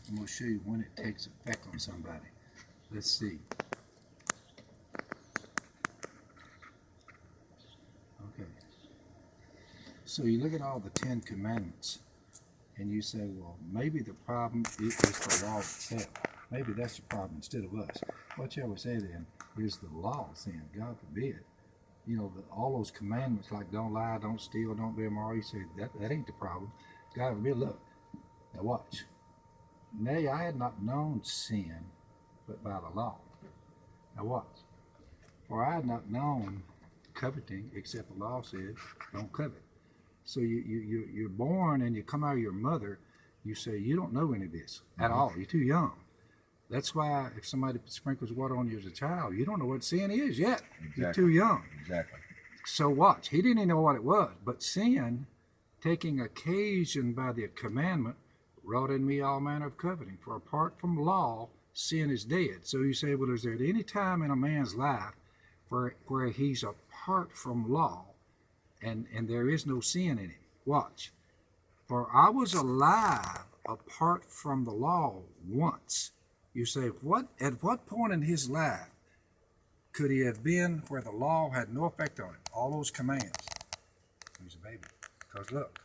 I'm going to show you when it takes effect on somebody. Let's see. Okay. So you look at all the 10 Commandments, and you say, well, maybe the problem is the law itself. Maybe that's the problem instead of us. What you always say then is the law sin. God forbid. You know, all those commandments like don't lie, don't steal, don't be immoral. You say that ain't the problem. God forbid. Look, now watch. Nay, I had not known sin but by the law. Now watch. For I had not known coveting except the law said, don't covet. So you're born and you come out of your mother, you say you don't know any of this at all. You're too young. That's why if somebody sprinkles water on you as a child, you don't know what sin is yet. Exactly. You're too young. Exactly. So watch. He didn't even know what it was. But sin, taking occasion by the commandment, wrought in me all manner of coveting. For apart from law, sin is dead. So you say, well, is there any time in a man's life where he's apart from law and there is no sin in him? Watch. For I was alive apart from the law once. You say, at what point in his life could he have been where the law had no effect on him? All those commands. He was a baby. Because look,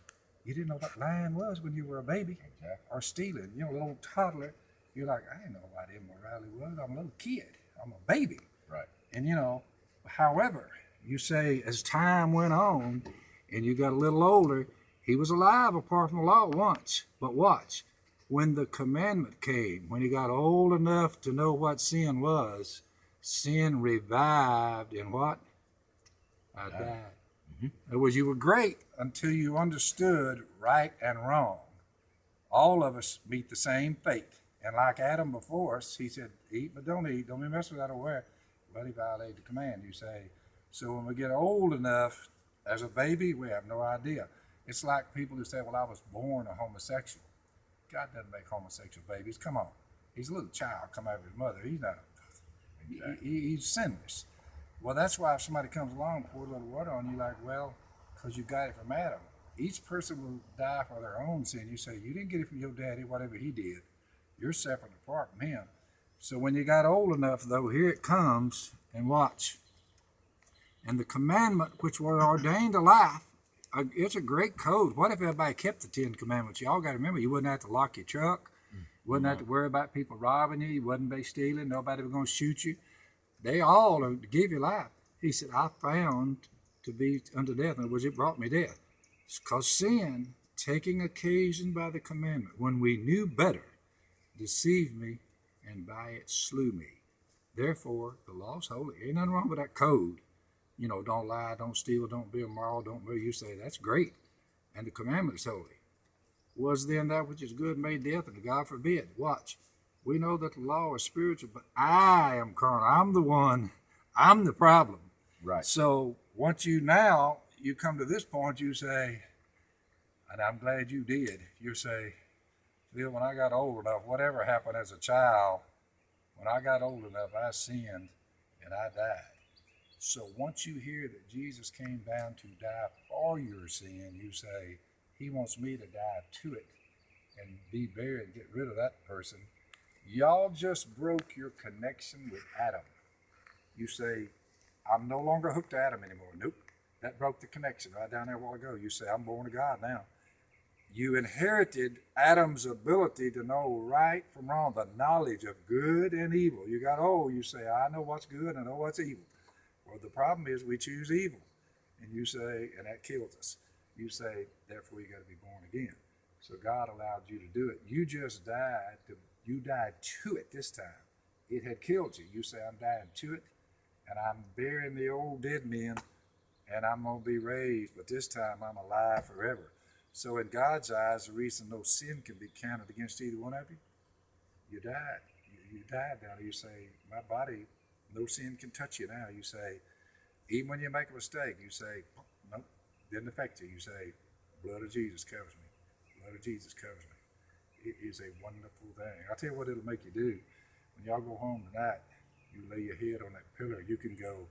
you didn't know what lying was when you were a baby. Exactly. Or stealing. You know, a little toddler. You're like, I didn't know what immorality was. I'm a little kid. I'm a baby. Right. And you know, however, you say as time went on and you got a little older, he was alive apart from the law once. But watch. When the commandment came, when he got old enough to know what sin was, sin revived in what? I died. Mm-hmm. In other words, you were great until you understood right and wrong. All of us meet the same fate. And like Adam before us, he said, eat but don't eat. Don't be messing with that aware. But he violated the command, you say. So when we get old enough, as a baby, we have no idea. It's like people who say, well, I was born a homosexual. God doesn't make homosexual babies. Come on. He's a little child come out of his mother. He's not he's sinless. Well, that's why if somebody comes along, pour a little water on you, like, well, because you got it from Adam. Each person will die for their own sin. You say, you didn't get it from your daddy, whatever he did. You're separate apart from him. So when you got old enough, though, here it comes, and watch. And the commandment which were ordained to life, it's a great code. What if everybody kept the 10 Commandments? Y'all got to remember, you wouldn't have to lock your truck. You wouldn't have to worry about people robbing you. You wouldn't be stealing. Nobody was going to shoot you. They all are to give you life. He said, I found to be unto death. In other words, it brought me death. It's because sin, taking occasion by the commandment, when we knew better, deceived me, and by it slew me. Therefore, the law's holy. Ain't nothing wrong with that code. You know, don't lie, don't steal, don't be immoral, don't murder. You say, that's great. And the commandment is holy. Was then that which is good made death, and God forbid. Watch. We know that the law is spiritual, but I am carnal. I'm the one. I'm the problem. Right. So once you come to this point, you say, and I'm glad you did, you say, Bill, when I got old enough, whatever happened as a child, when I got old enough, I sinned and I died. So once you hear that Jesus came down to die for your sin, you say, he wants me to die to it and be buried and get rid of that person. Y'all just broke your connection with Adam. You say, I'm no longer hooked to Adam anymore. Nope. That broke the connection right down there a while ago. You say, I'm born of God now. You inherited Adam's ability to know right from wrong, the knowledge of good and evil. You got old, you say, I know what's good, I know what's evil. Well, the problem is we choose evil. And you say, and that kills us. You say, therefore you got to be born again. So God allowed you to do it. You just died to it this time. It had killed you. You say, I'm dying to it, and I'm burying the old dead men, and I'm going to be raised, but this time I'm alive forever. So in God's eyes, the reason no sin can be counted against either one of you, you died. You died now. You say, my body, no sin can touch you now. You say, even when you make a mistake, you say, nope, didn't affect you. You say, blood of Jesus covers me. Blood of Jesus covers me. It is a wonderful thing. I'll tell you what it'll make you do. When y'all go home tonight, you lay your head on that pillow, you can go,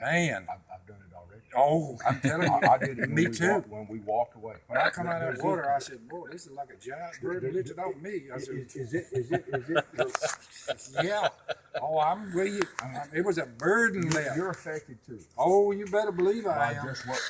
Man. I've done it already. Oh, I'm telling you. I did it Me too. when we walked away. When I come out of that water, I said, boy, this is like a giant bird lifted off me. I said, Is it? yeah. Oh, I'm with you. It was a burden left. You're affected too. Oh, you better believe I By am. just what